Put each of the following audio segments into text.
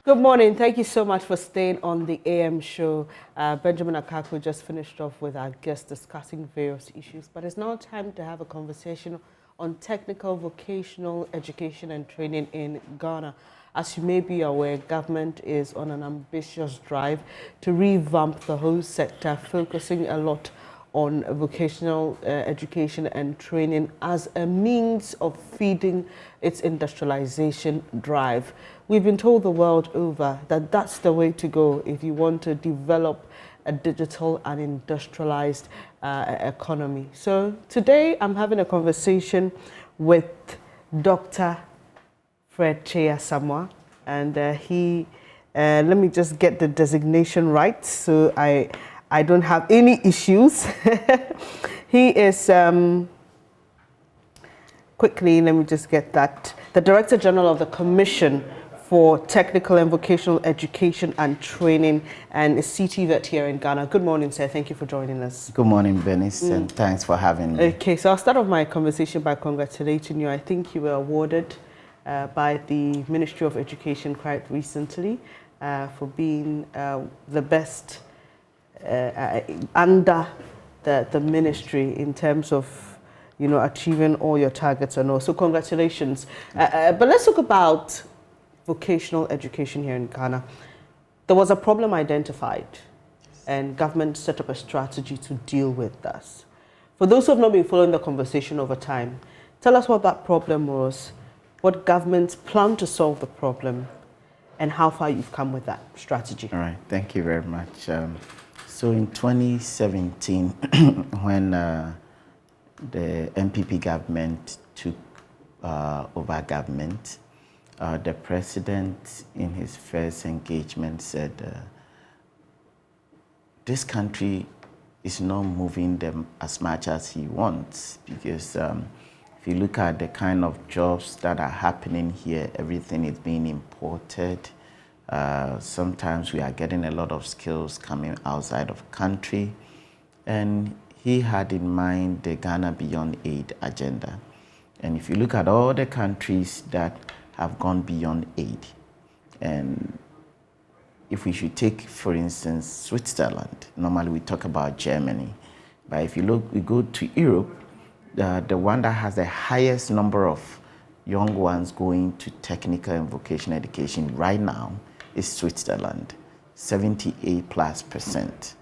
Good morning. Thank you so much for staying on the AM show. Benjamin Akako just finished off with our guests discussing various issues, but it's now time to have a conversation on technical vocational education and training in Ghana. As you may be aware, government is on an ambitious drive to revamp the whole sector, focusing a lot on vocational education and training as a means of feeding its industrialization drive. We've been told the world over that that's the way to go if you want to develop a digital and industrialized economy. So today I'm having a conversation with Dr. Fred Asamoah, and let me just get the designation right so I don't have any issues. He is, quickly, let me just get that, the Director General of the Commission for Technical and Vocational Education and Training, and is TVET here in Ghana. Good morning, sir. Thank you for joining us. Good morning, Bernice, and thanks for having me. Okay, so I'll start off my conversation by congratulating you. I think you were awarded by the Ministry of Education quite recently for being the best under the ministry in terms of, you know, achieving all your targets and all. So congratulations. But let's talk about vocational education here in Ghana. There was a problem identified, and government set up a strategy to deal with this. For those who have not been following the conversation over time, tell us what that problem was, what government's plan to solve the problem, and how far you've come with that strategy. All right, thank you very much. So in 2017, when the NPP government took over government, the president in his first engagement said, this country is not moving them as much as he wants, because if you look at the kind of jobs that are happening here, everything is being imported. Sometimes we are getting a lot of skills coming outside of country. And he had in mind the Ghana Beyond Aid agenda. And if you look at all the countries that have gone beyond aid, and if we should take, for instance, Switzerland, normally we talk about Germany, but if you look, we go to Europe, the one that has the highest number of young ones going to technical and vocational education right now is Switzerland, 78+%.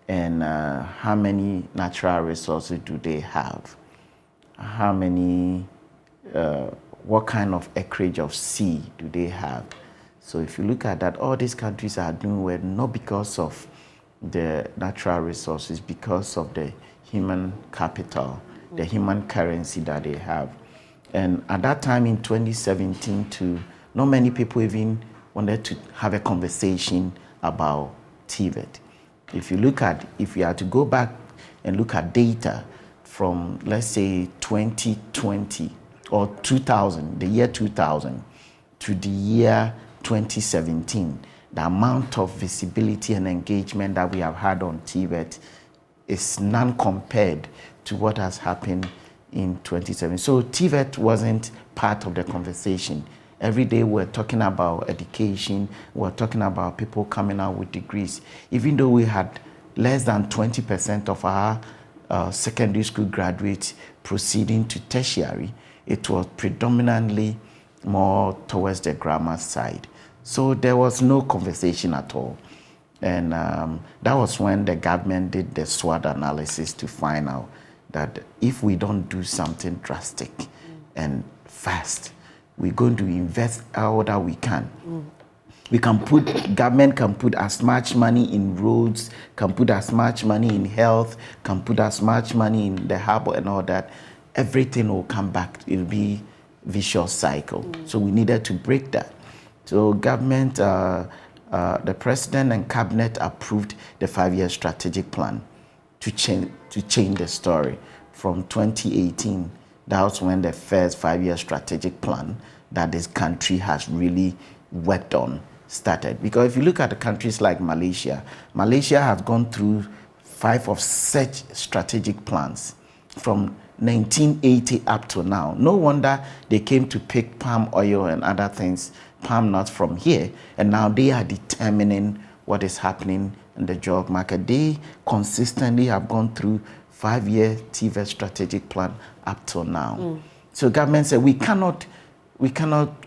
And how many natural resources do they have? How many, what kind of acreage of sea do they have? So if you look at that, all these countries are doing well, not because of the natural resources, because of the human capital, the human currency that they have. And at that time in 2017, not many people even wanted to have a conversation about TVET. If you look at, if you had to go back and look at data from, let's say, 2020 or 2000, the year 2000 to the year 2017, the amount of visibility and engagement that we have had on TVET is none compared to what has happened in 2017. So TVET wasn't part of the conversation. Every day we're talking about education, we're talking about people coming out with degrees. Even though we had less than 20% of our secondary school graduates proceeding to tertiary, it was predominantly more towards the grammar side. So there was no conversation at all. And that was when the government did the SWOT analysis to find out that if we don't do something drastic and fast, we're going to invest all that we can. We can put, government can put as much money in roads, can put as much money in health, can put as much money in the harbor and all that. Everything will come back. It'll be vicious cycle. So we needed to break that. So government, the president and cabinet approved the 5-year strategic plan to change the story. From 2018, that was when the first 5-year strategic plan that this country has really worked on started. Because if you look at the countries like Malaysia, Malaysia has gone through 5 of such strategic plans from 1980 up to now. No wonder they came to pick palm oil and other things palm nuts from here, and now they are determining what is happening in the job market. They consistently have gone through 5-year TVET strategic plan up till now. So government said we cannot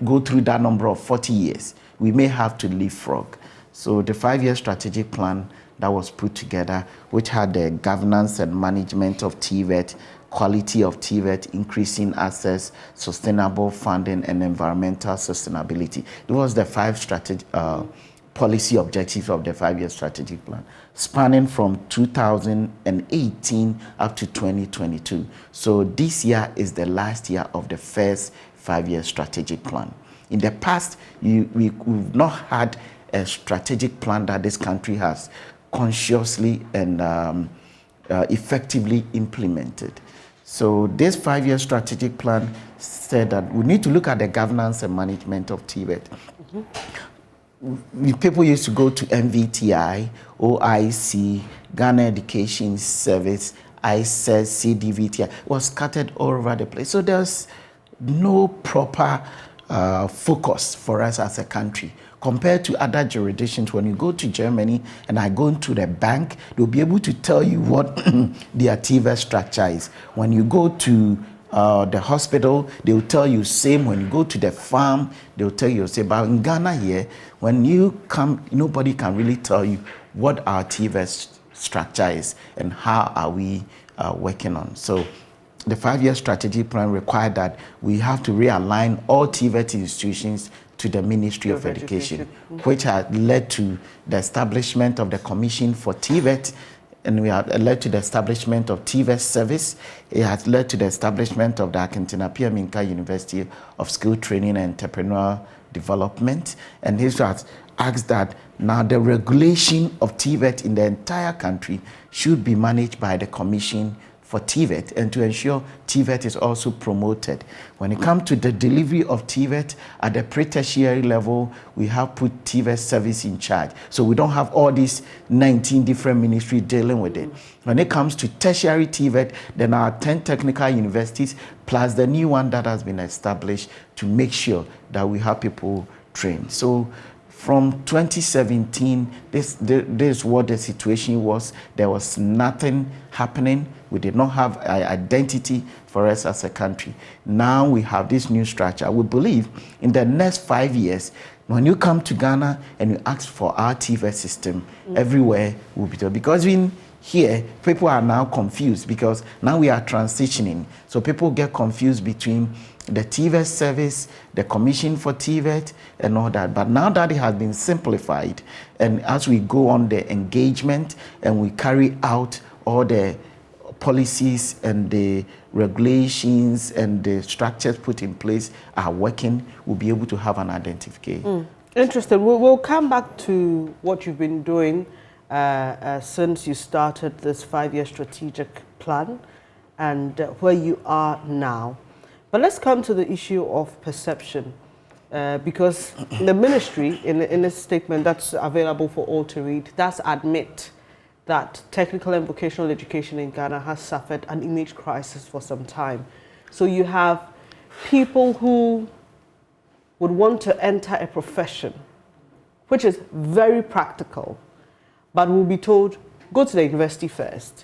go through that number of 40 years. We may have to leapfrog. So the 5-year strategic plan that was put together, which had the governance and management of TVET, quality of TVET, increasing access, sustainable funding, and environmental sustainability. It was the 5 policy objectives of the 5-year strategic plan, spanning from 2018 up to 2022. So this year is the last year of the first 5-year strategic plan. In the past, we've not had a strategic plan that this country has consciously and effectively implemented. So this 5-year strategic plan said that we need to look at the governance and management of TVET. People used to go to MVTI, OIC, Ghana Education Service, ISES, CDVTI. It was scattered all over the place. So there's no proper focus for us as a country. Compared to other jurisdictions, when you go to Germany and I go into the bank, they'll be able to tell you what their TVET structure is. When you go to the hospital, they'll tell you same. When you go to the farm, they'll tell you same. But in Ghana here, when you come, nobody can really tell you what our TVET structure is and how are we working on. So the 5-year strategic plan required that we have to realign all TVET institutions to the Ministry of Education, which had led to the establishment of the Commission for TVET, and we have led to the establishment of TVET Service. It has led to the establishment of the Akintina Minka University of Skill Training and Entrepreneurial Development. And this has asked that now the regulation of TVET in the entire country should be managed by the Commission for TVET, and to ensure TVET is also promoted. When it comes to the delivery of TVET at the pre-tertiary level, we have put TVET Service in charge. So we don't have all these 19 different ministries dealing with it. When it comes to tertiary TVET, then our 10 technical universities, plus the new one that has been established to make sure that we have people trained. So from 2017, this is what the situation was. There was nothing happening. We did not have an identity for us as a country. Now we have this new structure. We believe in the next 5 years, when you come to Ghana and you ask for our TVET system, everywhere will be told. Because in here, people are now confused because now we are transitioning. So people get confused between the TVET service, the Commission for TVET, and all that. But now that it has been simplified, and as we go on the engagement and we carry out all the policies and the regulations and the structures put in place are working, we'll be able to have an identification. Interesting. We'll come back to what you've been doing since you started this 5-year strategic plan and where you are now. But let's come to the issue of perception, because the ministry, in a statement that's available for all to read, does admit that technical and vocational education in Ghana has suffered an image crisis for some time. So you have people who would want to enter a profession, which is very practical, but will be told, go to the university first,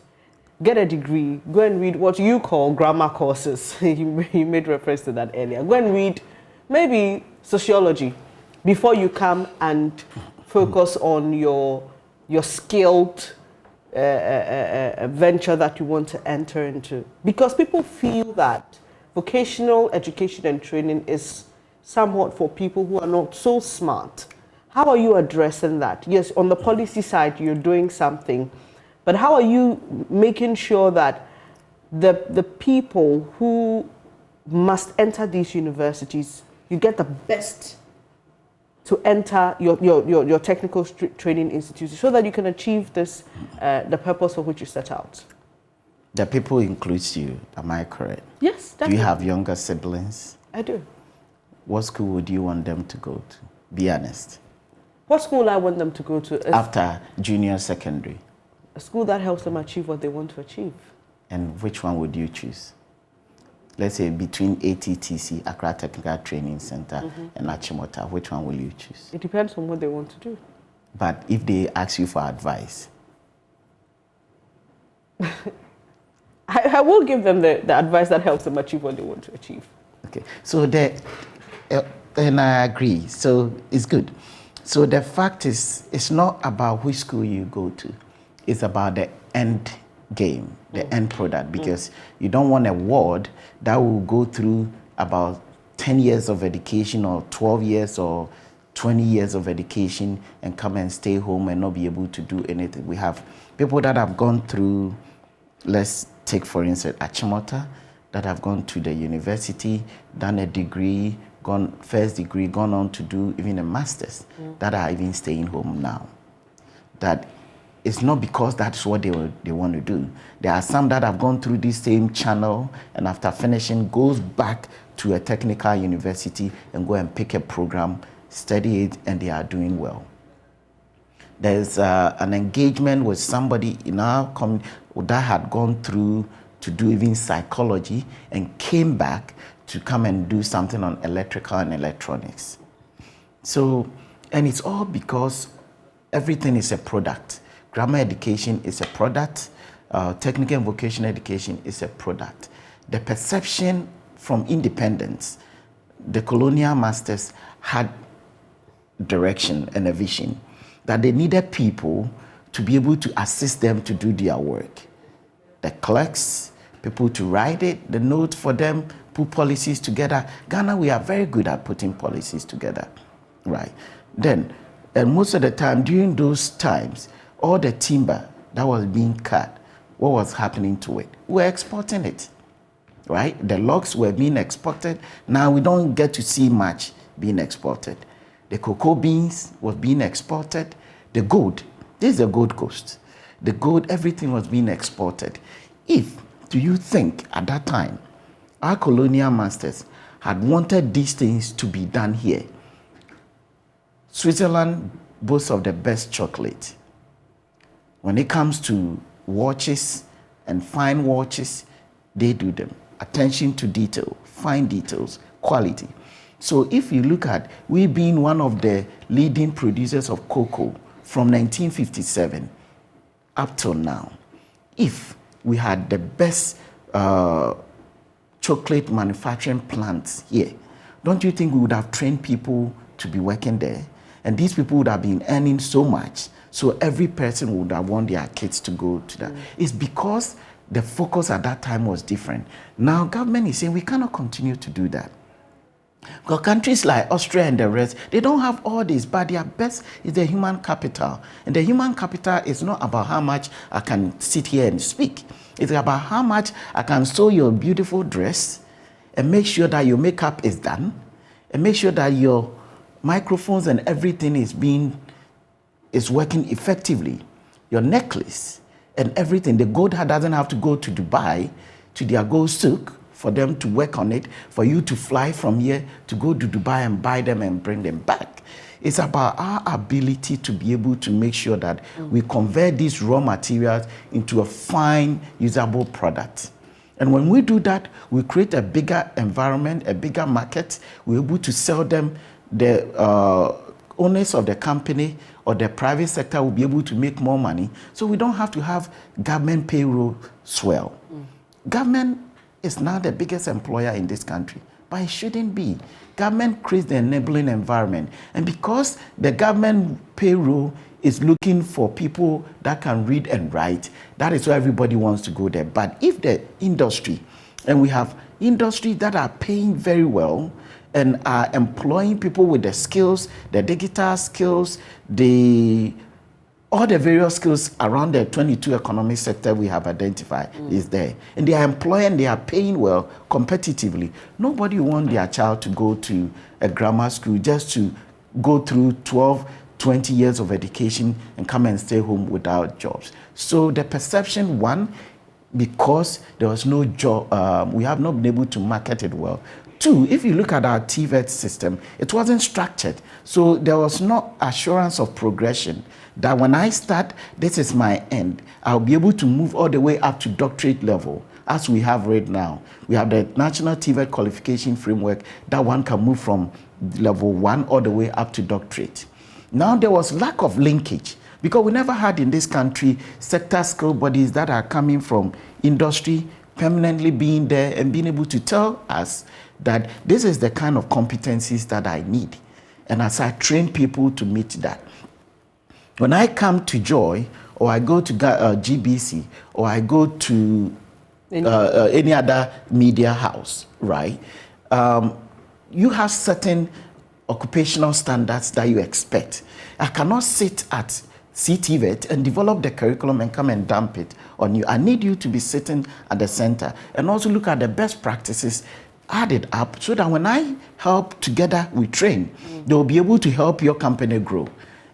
get a degree, go and read what you call grammar courses. You made reference to that earlier. Go and read maybe sociology before you come and focus on your skilled venture that you want to enter into. Because people feel that vocational education and training is somewhat for people who are not so smart. How are you addressing that? Yes, on the policy side, you're doing something, but how are you making sure that the people who must enter these universities, you get the best to enter your technical training institute so that you can achieve this, the purpose for which you set out? The people includes you, am I correct? Yes, definitely. Do you have younger siblings? I do. What school would you want them to go to? Be honest. What school I want them to go to is after junior secondary. A school that helps them achieve what they want to achieve. And which one would you choose? let's say between ATTC, Accra Technical Training Center, and Asamoah, which one will you choose? It depends on what they want to do. But if they ask you for advice? I will give them the advice that helps them achieve what they want to achieve. Okay, so and I agree, so it's good. So the fact is, it's not about which school you go to, it's about the end game, the end product, because you don't want a ward that will go through about 10 years of education or 12 years or 20 years of education and come and stay home and not be able to do anything. We have people that have gone through, let's take for instance Asamoah, that have gone to the university, done a degree, first degree, gone on to do even a master's, that are even staying home now. That it's not because that's what they want to do. There are some that have gone through this same channel and after finishing goes back to a technical university and go and pick a program, study it, and they are doing well. There's an engagement with somebody in our community that had gone through to do even psychology and came back to come and do something on electrical and electronics. So, and it's all because everything is a product. Grammar education is a product. Technical and vocational education is a product. The perception from independence, the colonial masters had direction and a vision that they needed people to be able to assist them to do their work. The clerks, people to write it, the notes for them, put policies together. Ghana, we are very good at putting policies together, right? Then, and most of the time, during those times, all the timber that was being cut, what was happening to it? We're exporting it, right? The logs were being exported. Now we don't get to see much being exported. The cocoa beans was being exported. The gold, this is the Gold Coast. The gold, everything was being exported. Do you think at that time, our colonial masters had wanted these things to be done here? Switzerland boasts of the best chocolate. When it comes to watches and fine watches, they do them. Attention to detail, fine details, quality. So if you look at, we being one of the leading producers of cocoa from 1957 up till now, if we had the best chocolate manufacturing plants here, don't you think we would have trained people to be working there? And these people would have been earning so much, so every person would have want their kids to go to that. It's because the focus at that time was different. Now government is saying we cannot continue to do that. Because countries like Austria and the rest, they don't have all this, but their best is the human capital. And the human capital is not about how much I can sit here and speak. It's about how much I can sew your beautiful dress and make sure that your makeup is done and make sure that your microphones and everything is working effectively. Your necklace and everything, the gold doesn't have to go to Dubai, to their gold souk, for them to work on it, for you to fly from here to go to Dubai and buy them and bring them back. It's about our ability to be able to make sure that we convert these raw materials into a fine, usable product. And when we do that, we create a bigger environment, a bigger market. We're able to sell them. The owners of the company or the private sector will be able to make more money. So we don't have to have government payroll swell. Government is now the biggest employer in this country, but it shouldn't be. Government creates the enabling environment. And because the government payroll is looking for people that can read and write, that is why everybody wants to go there. But if the industry, and we have industries that are paying very well and are employing people with the skills, the digital skills, all the various skills around the 22 economic sector we have identified is there. And they are employing, they are paying well competitively. Nobody wants their child to go to a grammar school just to go through 12, 20 years of education and come and stay home without jobs. So the perception, one, because there was no job, we have not been able to market it well. Two, if you look at our TVET system, it wasn't structured. So there was no assurance of progression that when I start, this is my end. I'll be able to move all the way up to doctorate level. as we have right now. We have the National TVET Qualification Framework that one can move from level 1 all the way up to doctorate. Now there was lack of linkage because we never had in this country sector skill bodies that are coming from industry, permanently being there and being able to tell us that this is the kind of competencies that I need. And as I train people to meet that. When I come to Joy, or I go to GBC, or I go to any other media house, right? You have certain occupational standards that you expect. I cannot sit at CTVET and develop the curriculum and come and dump it on you. I need you to be sitting at the center and also look at the best practices, add it up so that when I help together we train, they will be able to help your company grow.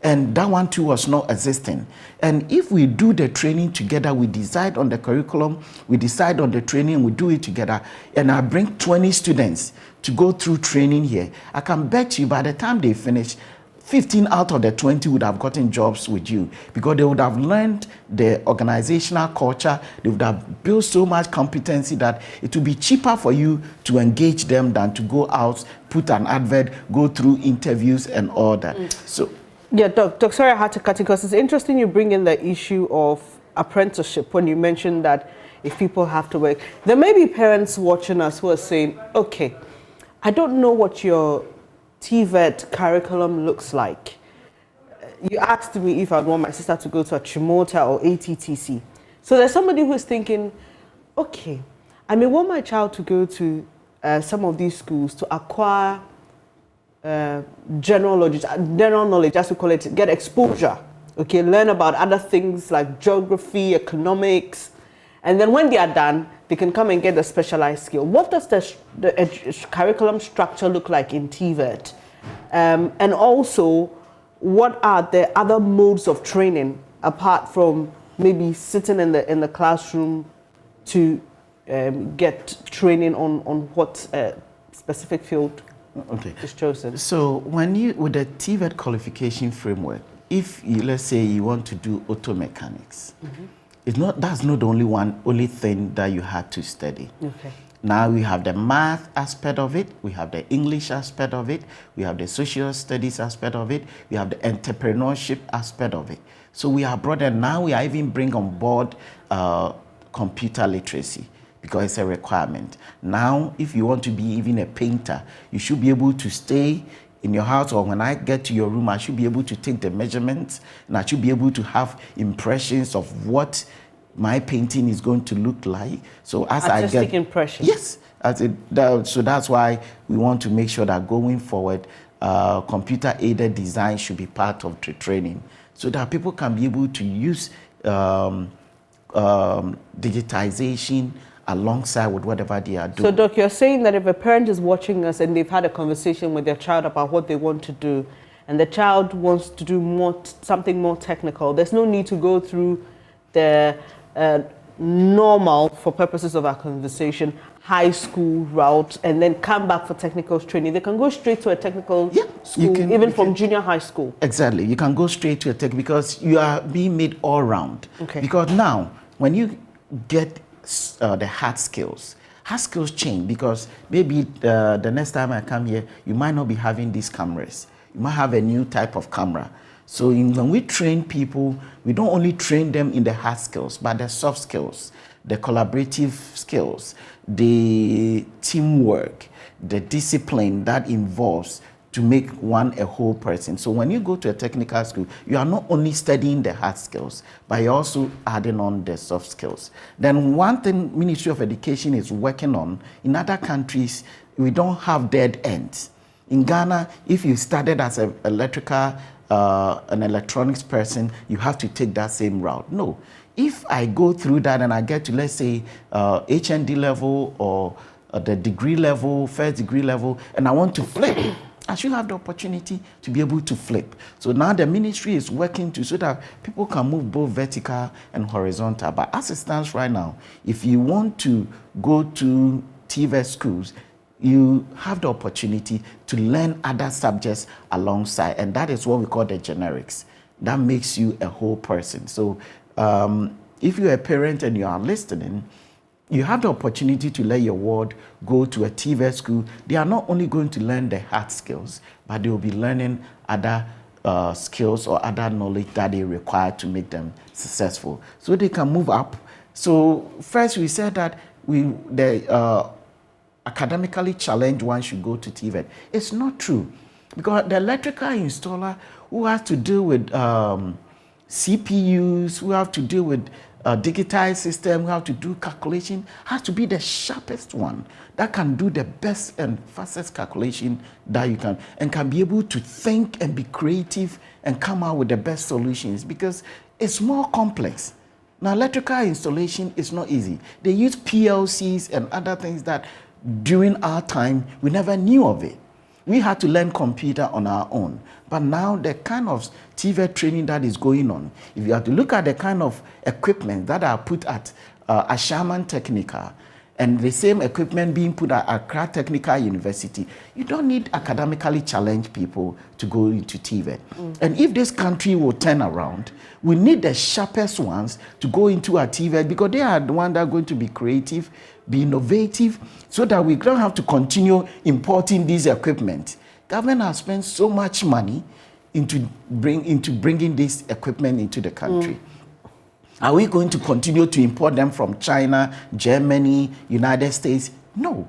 And that one too was not existing. And if we do the training together, we decide on the curriculum, we decide on the training, we do it together, and I bring 20 students to go through training here, I can bet you by the time they finish, 15 out of the 20 would have gotten jobs with you because they would have learned the organizational culture, they would have built so much competency that it would be cheaper for you to engage them than to go out, put an advert, go through interviews and all that. So, yeah, Doc, sorry I had to cut you because it's interesting you bring in the issue of apprenticeship when you mentioned that if people have to work. There may be parents watching us who are saying, okay, I don't know what your TVET curriculum looks like. You asked me if I'd want my sister to go to a Chimota or ATTC. So there's somebody who's thinking, okay, I may want my child to go to some of these schools to acquire general knowledge, as we call it, get exposure, okay, learn about other things like geography, economics, and then when they are done, they can come and get a specialized skill. What does the curriculum structure look like in TVET? And also, what are the other modes of training apart from maybe sitting in the classroom to get training on what specific field is chosen? So when you, with the TVET qualification framework, if you, let's say you want to do auto mechanics, it's not, that's not the only thing that you had to study. Okay. Now we have the math aspect of it, we have the English aspect of it, we have the social studies aspect of it, we have the entrepreneurship aspect of it. So we are broader. Now we are even bring on board computer literacy because it's a requirement. Now, if you want to be even a painter, you should be able to stay in your house, or when I get to your room, I should be able to take the measurements and I should be able to have impressions of what my painting is going to look like. So as artistic I get impression. Yes, so that's why we want to make sure that going forward, computer aided design should be part of the training, so that people can be able to use digitization alongside with whatever they are doing. So, Doc, you're saying that if a parent is watching us and they've had a conversation with their child about what they want to do, and the child wants to do something more technical, there's no need to go through the normal, for purposes of our conversation, high school route and then come back for technical training. They can go straight to a technical school, even from junior high school. Exactly. You can go straight to a tech because you are being made all round. Okay. Because now, when you get the hard skills change, because maybe the next time I come here, you might not be having these cameras. You might have a new type of camera. So when we train people, we don't only train them in the hard skills, but the soft skills, the collaborative skills, the teamwork, the discipline that involves to make one a whole person. So when you go to a technical school, you are not only studying the hard skills, but you're also adding on the soft skills. Then one thing Ministry of Education is working on, in other countries, we don't have dead ends. In Ghana, if you started as an electronics person, you have to take that same route. No. If I go through that and I get to, let's say, HND level or the degree level, first degree level, and I want to flip, I should have the opportunity to be able to flip. So now the ministry is working so that people can move both vertical and horizontal. But as it stands right now, if you want to go to TVET schools, you have the opportunity to learn other subjects alongside, and that is what we call the generics. That makes you a whole person. So if you're a parent and you are listening, you have the opportunity to let your ward go to a TVET school. They are not only going to learn the hard skills, but they will be learning other skills or other knowledge that they require to make them successful, so they can move up. So first we said that the academically challenged one should go to TVET. It's not true, because the electrical installer who has to deal with CPUs, who have to deal with digitized system, who have to do calculation, has to be the sharpest one that can do the best and fastest calculation that you can, and can be able to think and be creative and come out with the best solutions, because it's more complex. Now, electrical installation is not easy. They use PLCs and other things that during our time, we never knew of it. We had to learn computer on our own. But now the kind of TVET training that is going on, if you have to look at the kind of equipment that are put at Asamoah Technical, and the same equipment being put at Accra Technical University, you don't need academically challenged people to go into TVET. And if this country will turn around, we need the sharpest ones to go into our TVET, because they are the ones that are going to be creative, be innovative, so that we don't have to continue importing these equipment. Government has spent so much money into bringing this equipment into the country. Are we going to continue to import them from China, Germany, United States? No.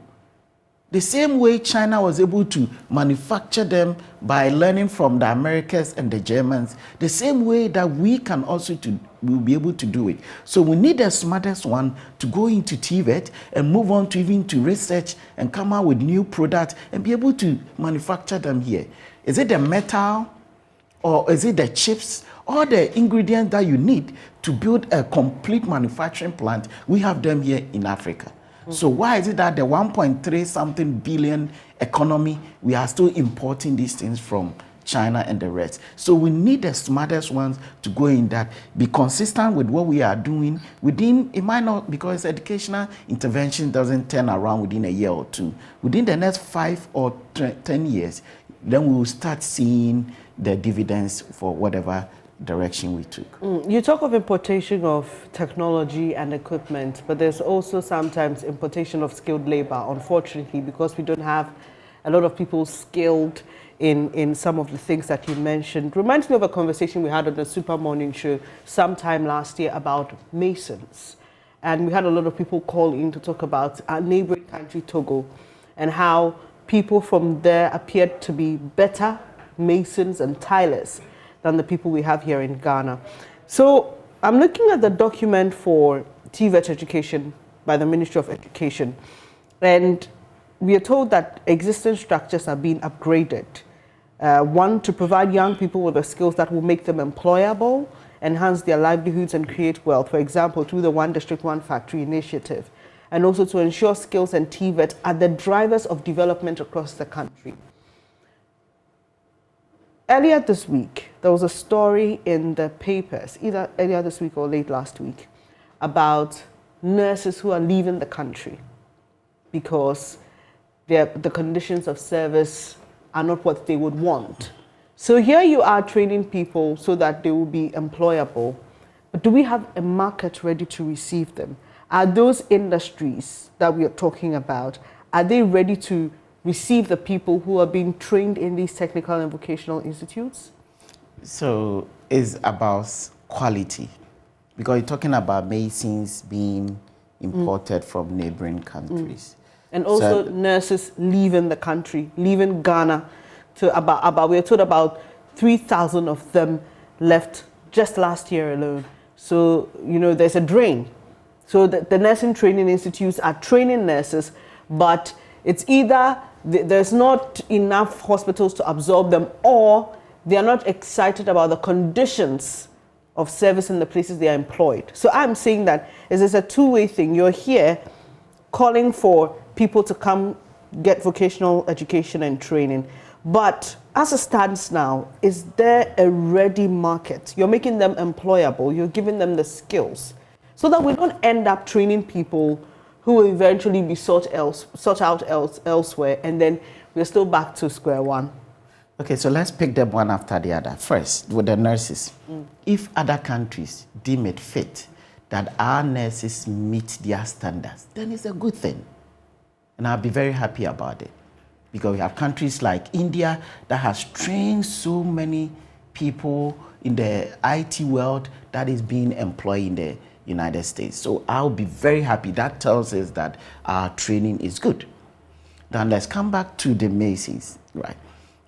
The same way China was able to manufacture them by learning from the Americans and the Germans, the same way that we can also we'll be able to do it. So we need the smartest one to go into TVET and move on to even to research and come out with new products and be able to manufacture them here. Is it the metal, or is it the chips, or the ingredients that you need to build a complete manufacturing plant? We have them here in Africa. So why is it that the 1.3 something billion economy, we are still importing these things from China and the rest? So we need the smartest ones to go in that, be consistent with what we are doing within, it might not, because educational intervention doesn't turn around within a year or two. Within the next 5 or 10 years, then we will start seeing the dividends for whatever direction we took. You talk of importation of technology and equipment, but there's also sometimes importation of skilled labor, unfortunately, because we don't have a lot of people skilled in some of the things that you mentioned. Reminds me of a conversation we had on the Super Morning Show sometime last year about masons. And we had a lot of people call in to talk about our neighboring country, Togo, and how people from there appeared to be better masons and tilers than the people we have here in Ghana. So I'm looking at the document for TVET education by the Ministry of Education, and we are told that existing structures are being upgraded. One, to provide young people with the skills that will make them employable, enhance their livelihoods and create wealth, for example, through the One District, One Factory initiative, and also to ensure skills and TVET are the drivers of development across the country. Earlier this week, there was a story in the papers, either earlier this week or late last week, about nurses who are leaving the country because the conditions of service are not what they would want. So here you are training people so that they will be employable, but do we have a market ready to receive them? Are those industries that we are talking about, are they ready to receive the people who are being trained in these technical and vocational institutes? So it's about quality, because you're talking about masons being imported from neighboring countries. And also nurses leaving the country, leaving Ghana. We are told about 3,000 of them left just last year alone. So, you know, there's a drain. So the nursing training institutes are training nurses, but it's either there's not enough hospitals to absorb them, or they are not excited about the conditions of service in the places they are employed. So I'm saying that it's a two-way thing. You're here calling for people to come get vocational education and training, but as it stands now, is there a ready market? You're making them employable, you're giving them the skills, so that we don't end up training people who will eventually be sought out elsewhere, and then we're still back to square one. Okay, so let's pick them one after the other. First, with the nurses. If other countries deem it fit that our nurses meet their standards, then it's a good thing. And I'll be very happy about it. Because we have countries like India that has trained so many people in the IT world that is being employed in the United States. So I'll be very happy. That tells us that our training is good. Now let's come back to the masons, right?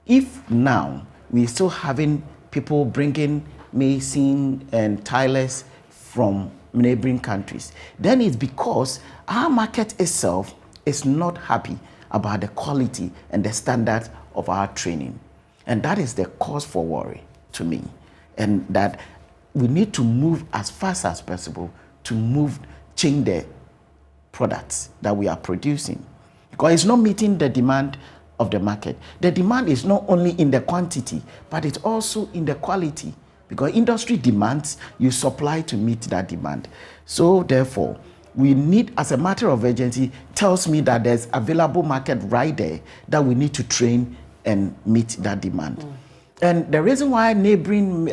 If now we're still having people bringing mason and tilers from neighboring countries, then it's because our market itself is not happy about the quality and the standards of our training. And that is the cause for worry to me. And that we need to move as fast as possible to change the products that we are producing. Because it's not meeting the demand of the market. The demand is not only in the quantity, but it's also in the quality. Because industry demands, you supply to meet that demand. So therefore, we need, as a matter of urgency, tells me that there's available market right there that we need to train and meet that demand. And the reason why neighboring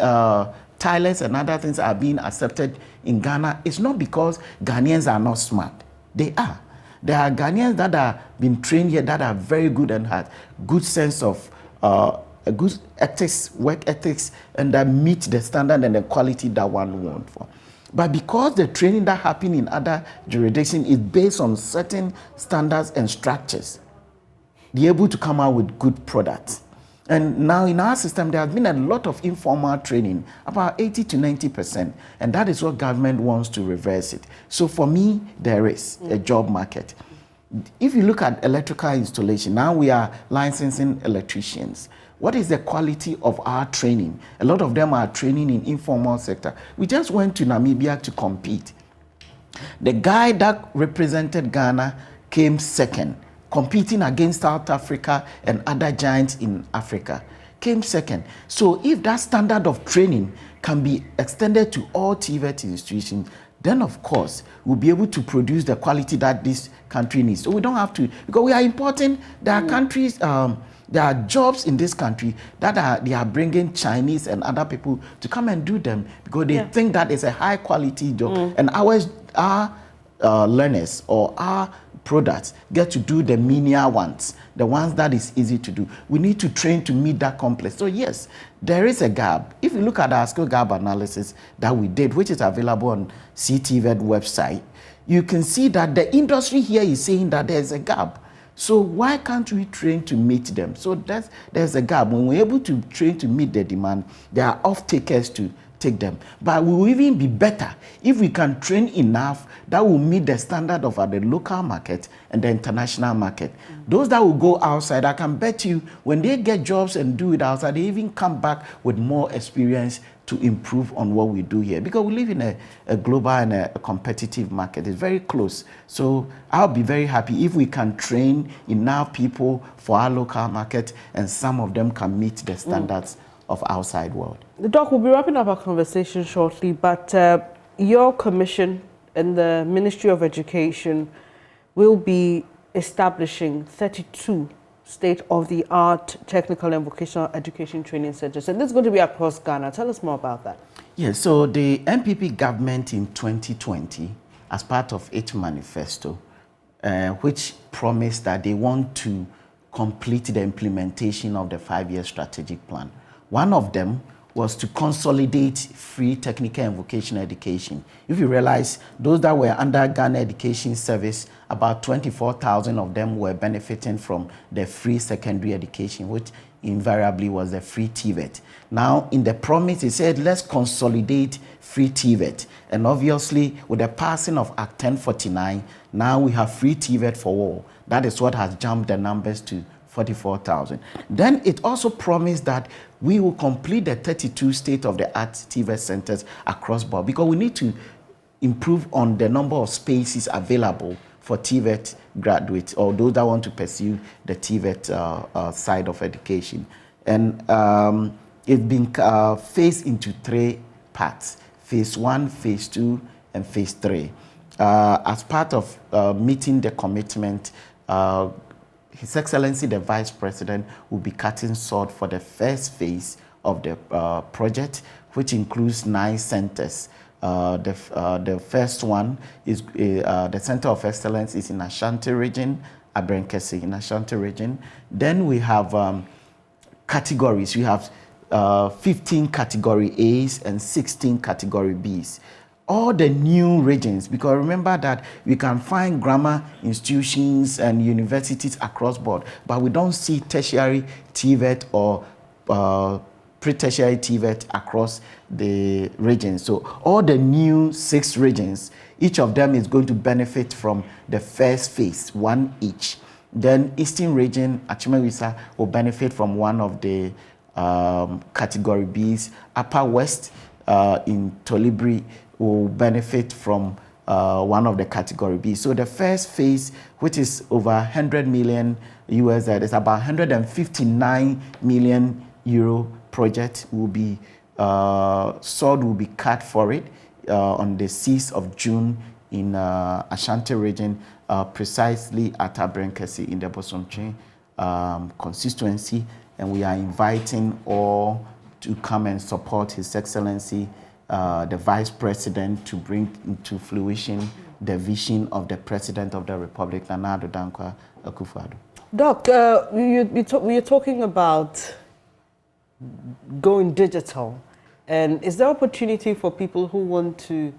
tilers and other things are being accepted in Ghana is not because Ghanaians are not smart. They are. There are Ghanaians that are being trained here that are very good and have good sense of a good ethics, work ethics, and that meet the standard and the quality that one wants for. But because the training that happens in other jurisdictions is based on certain standards and structures, they're able to come out with good products. And now in our system, there has been a lot of informal training, about 80 to 90%, and that is what government wants to reverse it. So for me, there is a job market. If you look at electrical installation, now we are licensing electricians. What is the quality of our training? A lot of them are training in informal sector. We just went to Namibia to compete. The guy that represented Ghana came second, competing against South Africa and other giants in Africa, came second. So if that standard of training can be extended to all TVET institutions, then of course we'll be able to produce the quality that this country needs. So we don't have to, because we are importing, there are countries, there are jobs in this country that they are bringing Chinese and other people to come and do them because they think that is a high quality job. And our learners or our products get to do the menial ones, the ones that is easy to do. We need to train to meet that complex. So yes, there is a gap. If you look at our skill gap analysis that we did, which is available on TVET website, you can see that the industry here is saying that there's a gap. So why can't we train to meet them? So there's a gap. When we're able to train to meet the demand, there are off-takers to take them. But we will even be better if we can train enough that will meet the standard of the local market and the international market. Those that will go outside, I can bet you, when they get jobs and do it outside, they even come back with more experience to improve on what we do here. Because we live in a global and a competitive market. It's very close. So I'll be very happy if we can train enough people for our local market and some of them can meet the standards of outside world. Doc, we'll be wrapping up our conversation shortly, but your commission and the Ministry of Education will be establishing 32 state-of-the-art technical and vocational education training centers, and this is going to be across Ghana. Tell us more about that. Yes, so the MPP government in 2020, as part of its manifesto, which promised that they want to complete the implementation of the 5-year strategic plan. One of them was to consolidate free technical and vocational education. If you realize, those that were under Ghana Education Service, about 24,000 of them were benefiting from the free secondary education, which invariably was the free TVET. Now, in the promise, it said, let's consolidate free TVET. And obviously, with the passing of Act 1049, now we have free TVET for all. That is what has jumped the numbers to 44,000. Then it also promised that we will complete the 32 state-of-the-art TVET centers across board, because we need to improve on the number of spaces available for TVET graduates or those that want to pursue the TVET side of education. And it's been phased into 3 parts: phase 1, phase 2, and phase 3. As part of meeting the commitment, His Excellency the Vice President will be cutting sword for the first phase of the project, which includes 9 centers The first one is the Center of Excellence is in Ashanti region, Abrenkesi in Ashanti region. Then we have categories. We have 15 category A's and 16 category B's. All the new regions, because remember that we can find grammar institutions and universities across board, but we don't see tertiary TVET or pre-tertiary TVET across the regions. So all the new 6 regions, each of them is going to benefit from the first phase, 1 each. Then Eastern region, Achimewisa, will benefit from one of the category B's. Upper West in Tolibri will benefit from one of the category B's. So the first phase, which is over 100 million US, that is about 159 million euro project, will be sword will be cut for it on the 6th of June in Ashanti region, precisely at Abrenkesi in the Bosomtwe constituency, and we are inviting all to come and support His Excellency the Vice President to bring into fruition the vision of the President of the Republic, Nana Addo Dankwa Akufo-Addo. Doc, you're talking about going digital, and is there opportunity for people who want to,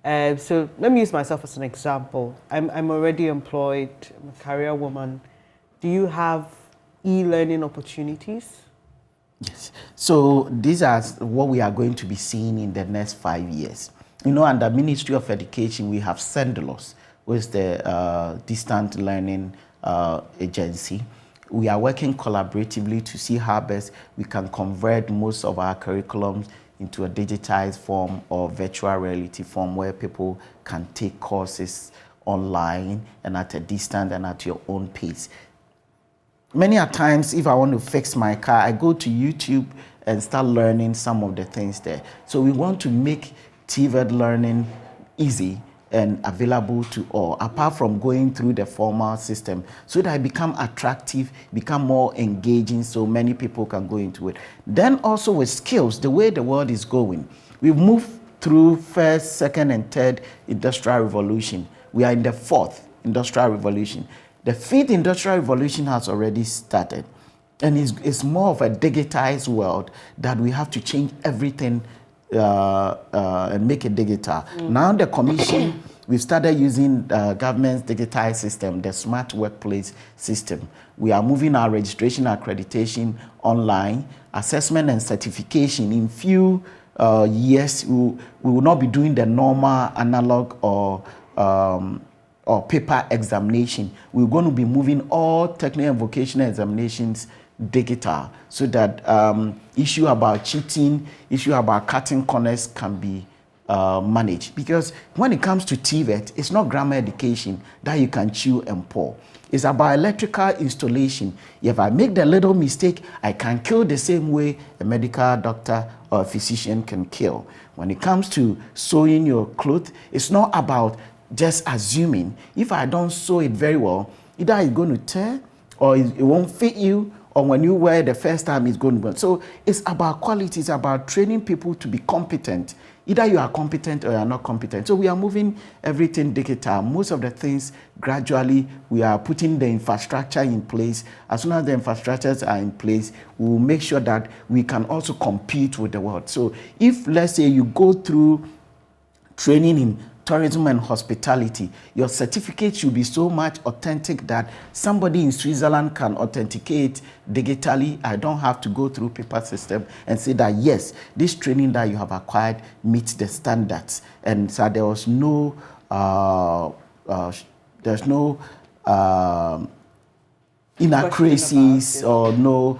so let me use myself as an example. I'm already employed, I'm a career woman. Do you have e-learning opportunities? Yes. So these are what we are going to be seeing in the next 5 years. You know, under Ministry of Education, we have Sendelos, which is the distant learning agency. We are working collaboratively to see how best we can convert most of our curriculums into a digitized form or virtual reality form where people can take courses online and at a distance and at your own pace. Many a times, if I want to fix my car, I go to YouTube and start learning some of the things there. So we want to make TVET learning easy and available to all, apart from going through the formal system, so that it become attractive, become more engaging, so many people can go into it. Then also with skills, the way the world is going, we've moved through first, second, and third industrial revolution. We are in the 4th industrial revolution. The 5th industrial revolution has already started, and it's more of a digitized world that we have to change everything and make it digital. Now the commission, we've started using government's digitized system, the smart workplace system. We are moving our registration accreditation online, assessment and certification. In few years, we will not be doing the normal analog or paper examination. We're going to be moving all technical and vocational examinations digital, so that issue about cheating, issue about cutting corners can be managed. Because when it comes to TVET, it's not grammar education that you can chew and pour. It's about electrical installation. If I make the little mistake, I can kill the same way a medical doctor or a physician can kill. When it comes to sewing your clothes, it's not about just assuming. If I don't sew it very well, either it's going to tear, or it won't fit you, or when you wear it the first time, it's going to burn. So it's about quality, it's about training people to be competent. Either you are competent or you are not competent. So we are moving everything digital. Most of the things, gradually, we are putting the infrastructure in place. As soon as the infrastructures are in place, we will make sure that we can also compete with the world. So if, let's say, you go through training in tourism and hospitality, your certificate should be so much authentic that somebody in Switzerland can authenticate digitally. I don't have to go through paper system and say that, yes, this training that you have acquired meets the standards. And so there was no, there's no inaccuracies or no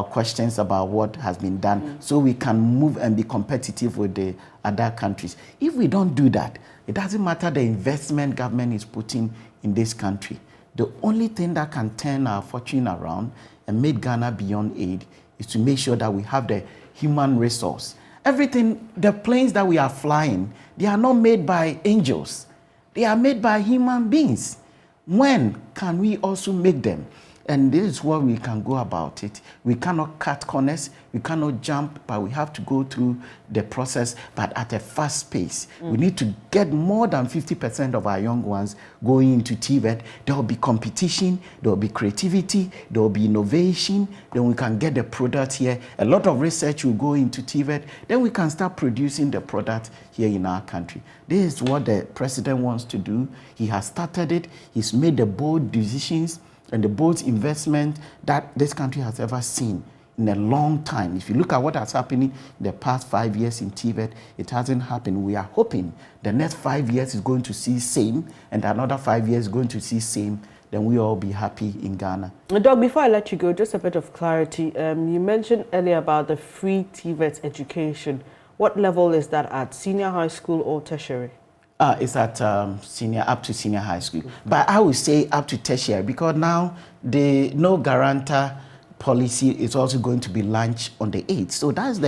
questions about what has been done, so we can move and be competitive with the other countries. If we don't do that, it doesn't matter the investment government is putting in this country. The only thing that can turn our fortune around and make Ghana beyond aid is to make sure that we have the human resource. Everything, the planes that we are flying, they are not made by angels. They are made by human beings. When can we also make them? And this is where we can go about it. We cannot cut corners, we cannot jump, but we have to go through the process, but at a fast pace. We need to get more than 50% of our young ones going into TVET. There will be competition, there will be creativity, there will be innovation, then we can get the product here. A lot of research will go into TVET, then we can start producing the product here in our country. This is what the president wants to do. He has started it, he's made the bold decisions and the bold investment that this country has ever seen in a long time. If you look at what has happened in the past 5 years in TVET, it hasn't happened. We are hoping the next 5 years is going to see same, and another 5 years is going to see same. Then we all be happy in Ghana. Doc, before I let you go, just a bit of clarity. You mentioned earlier about the free TVET education. What level is that at? Senior high school or tertiary? It's at senior, up to senior high school. But I would say up to tertiary, because now the no guarantor policy is also going to be launched on the 8th. So that's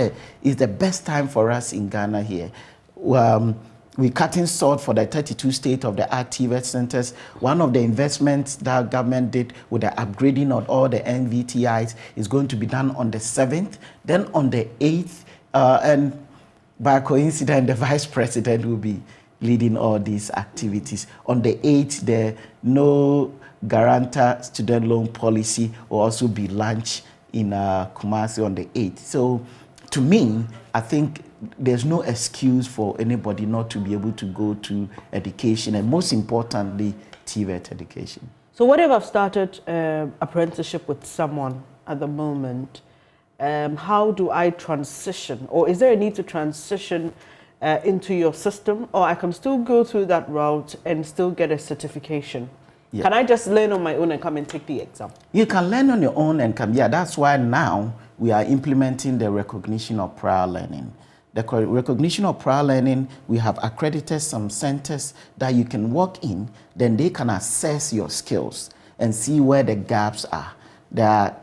is the best time for us in Ghana here. We're cutting salt for the 32 state-of-the-art TVET centers. One of the investments that government did with the upgrading of all the NVTIs is going to be done on the 7th. Then on the 8th, and by coincidence, the vice president will be leading all these activities. On the 8th, the no guarantor student loan policy will also be launched in Kumasi on the 8th. So to me, I think there's no excuse for anybody not to be able to go to education, and most importantly, TVET education. So what if I've started apprenticeship with someone at the moment? How do I transition? Or is there a need to transition into your system, or I can still go through that route and still get a certification? Yeah. Can I just learn on my own and come and take the exam? You can learn on your own and come. Yeah, that's why now we are implementing the recognition of prior learning. The recognition of prior learning, we have accredited some centers that you can walk in, then they can assess your skills and see where the gaps are.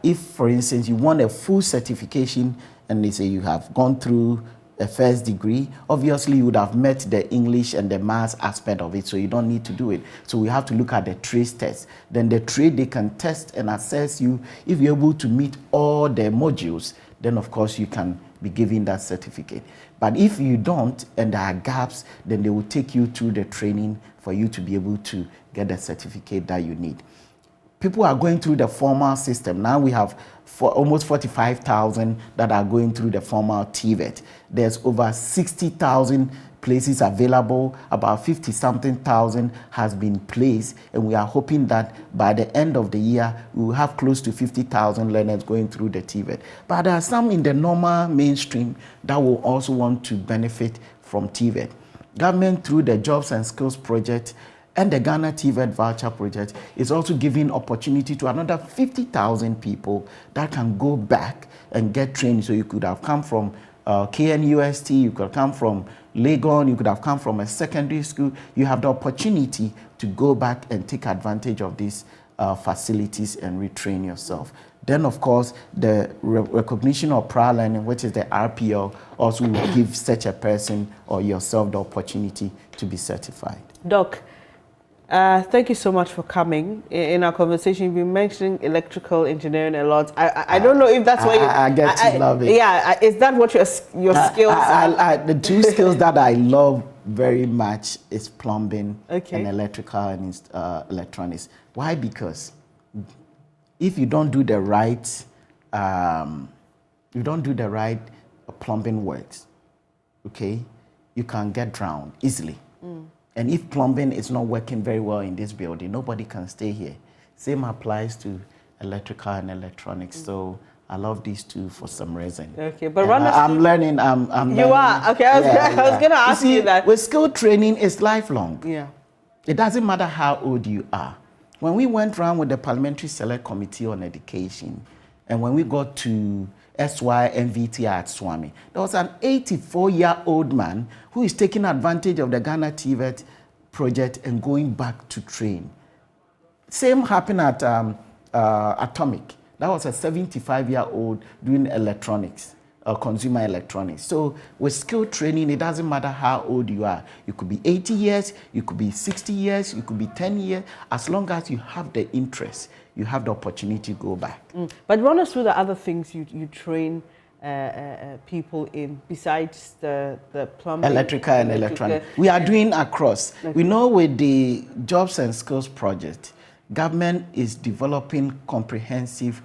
If, for instance, you want a full certification and they say you have gone through a first degree, obviously you would have met the English and the maths aspect of it, so you don't need to do it. So we have to look at the trade test. Then the trade, they can test and assess you. If you're able to meet all the modules, then of course you can be given that certificate. But if you don't and there are gaps, then they will take you through the training for you to be able to get the certificate that you need. People are going through the formal system. Now we have almost 45,000 that are going through the formal TVET. There's over 60,000 places available. About 50-something thousand has been placed, and we are hoping that by the end of the year, we will have close to 50,000 learners going through the TVET. But there are some in the normal mainstream that will also want to benefit from TVET. Government, through the Jobs and Skills Project, and the Ghana TVET Voucher Project is also giving opportunity to another 50,000 people that can go back and get trained. So you could have come from KNUST, you could come from Legon, you could have come from a secondary school. You have the opportunity to go back and take advantage of these facilities and retrain yourself. Then, of course, the recognition of prior learning, which is the RPL, also will give such a person or yourself the opportunity to be certified. Doc, thank you so much for coming. In our conversation, you've been mentioning electrical engineering a lot. I don't know if that's why I get to love it. Yeah, is that what your skills are? The two skills that I love very much is plumbing and electrical and electronics. Why? Because if you don't do the right, plumbing works, okay, you can get drowned easily. And if plumbing is not working very well in this building, nobody can stay here. Same applies to electrical and electronics. So I love these two for some reason. Okay, but I'm learning. I'm you learning. Are okay. I was going to ask you that. With skill training, it's lifelong. Yeah. It doesn't matter how old you are. When we went around with the Parliamentary Select Committee on Education, and when we got to SYMVT at Swami, there was an 84-year-old man who is taking advantage of the Ghana TVET project and going back to train. Same happened at Atomic. That was a 75-year-old doing electronics consumer electronics. So with skill training, it doesn't matter how old you are. You could be 80 years, you could be 60 years, you could be 10 years. As long as you have the interest, you have the opportunity to go back. But run us through the other things you train people in besides the plumbing, electrical and electronic. We are doing across. Okay. We know with the Jobs and Skills Project, government is developing comprehensive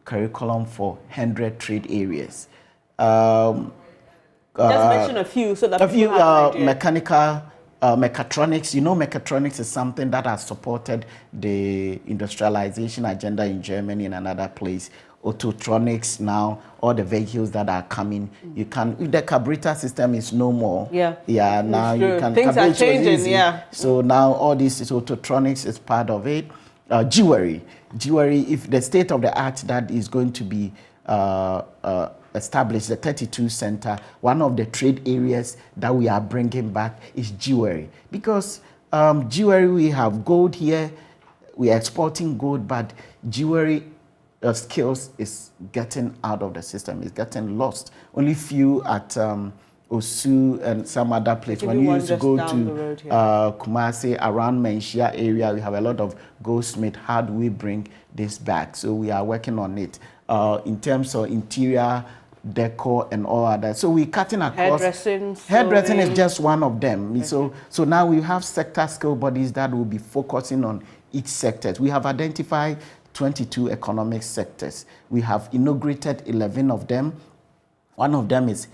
curriculum for 100 trade areas. Just mention a few so that people have an idea. Mechanical, mechatronics. You know, mechatronics is something that has supported the industrialization agenda in Germany and another place. Autotronics now, all the vehicles that are coming, you can, if the carburetor system is no more, now you can, things are changing, so now all this is autotronics is part of it. Jewelry, if the state of the art that is going to be established, the 32 Center, one of the trade areas that we are bringing back is jewelry, because jewelry, we have gold here, we are exporting gold, but jewelry skills is getting out of the system, is getting lost. Only few at Osu and some other place. When you used to go to Kumasi, around Menchia area, we have a lot of goldsmith. How do we bring this back? So we are working on it. In terms of interior decor and all of that. So we're cutting across. Hairdressing is just one of them. Okay. So now we have sector skill bodies that will be focusing on each sector. We have identified 22 economic sectors. We have inaugurated 11 of them. One of them is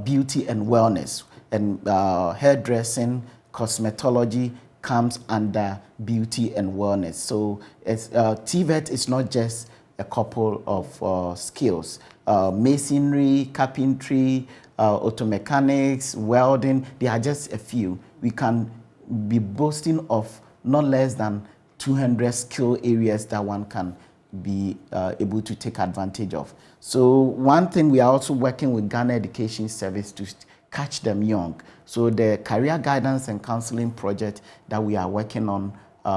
beauty and wellness, and hairdressing, cosmetology comes under beauty and wellness. So TVET is not just a couple of skills. Masonry, carpentry, auto mechanics, welding, they are just a few. We can be boasting of not less than 200 skill areas that one can be able to take advantage of. So one thing, we are also working with Ghana Education Service to catch them young. So the career guidance and counseling project that we are working on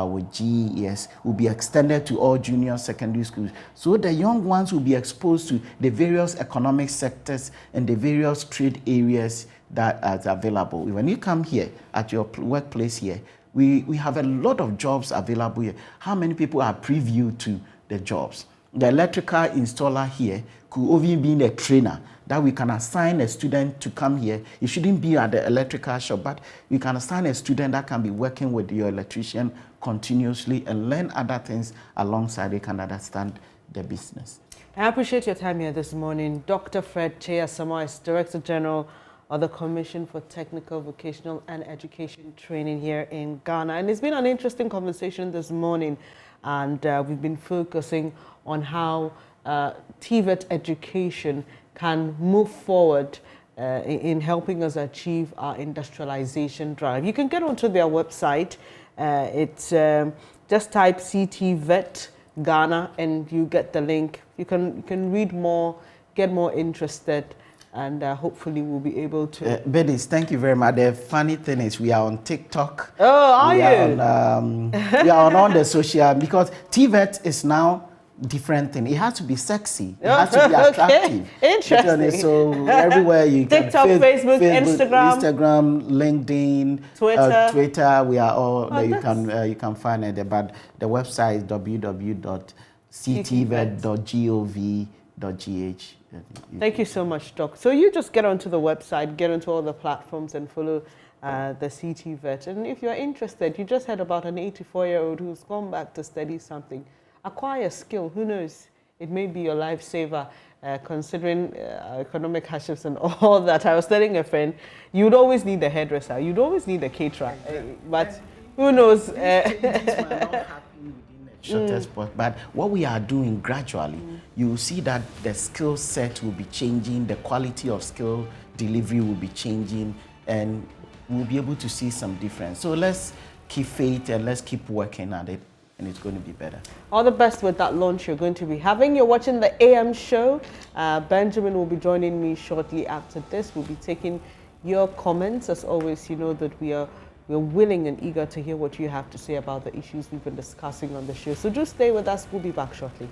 with GES will be extended to all junior secondary schools. So the young ones will be exposed to the various economic sectors and the various trade areas that are available. When you come here at your workplace here, we have a lot of jobs available here. How many people are previewed to the jobs? The electrical installer here could even be a trainer that we can assign a student to come here. You shouldn't be at the electrical shop, but we can assign a student that can be working with your electrician continuously and learn other things alongside. They can understand the business. I appreciate your time here this morning. Dr. Fred Asamoah is Director General of the Commission for Technical, Vocational and Education Training here in Ghana. And it's been an interesting conversation this morning, and we've been focusing on how TVET education can move forward in helping us achieve our industrialization drive. You can get onto their website. It's just type TVET Ghana and you get the link. You can read more, get more interested, and hopefully we'll be able to. Bedis, thank you very much. The funny thing is we are on TikTok. Oh, are you? We are on all the social, because TVET is now different thing. It has to be sexy. It has to be attractive. Okay. Interesting. So everywhere you can. TikTok, Facebook, Instagram, LinkedIn, Twitter. We are all there. You can find it there. But the website is www.ctvet.gov.gh. Thank you so much, Doc. So you just get onto the website, get onto all the platforms and follow the CTVET. And if you're interested, you just heard about an 84-year-old who's gone back to study something. Acquire a skill, who knows? It may be your lifesaver, considering economic hardships and all that. I was telling a friend, you'd always need a hairdresser, you'd always need a caterer, but who knows? Shortest spot. But what we are doing gradually, you will see that the skill set will be changing, the quality of skill delivery will be changing, and we'll be able to see some difference. So let's keep faith and let's keep working at it, and it's going to be better. All the best with that launch you're going to be having. You're watching the AM show. Benjamin will be joining me shortly after this. We'll be taking your comments. As always, you know that we're willing and eager to hear what you have to say about the issues we've been discussing on the show. So just stay with us. We'll be back shortly.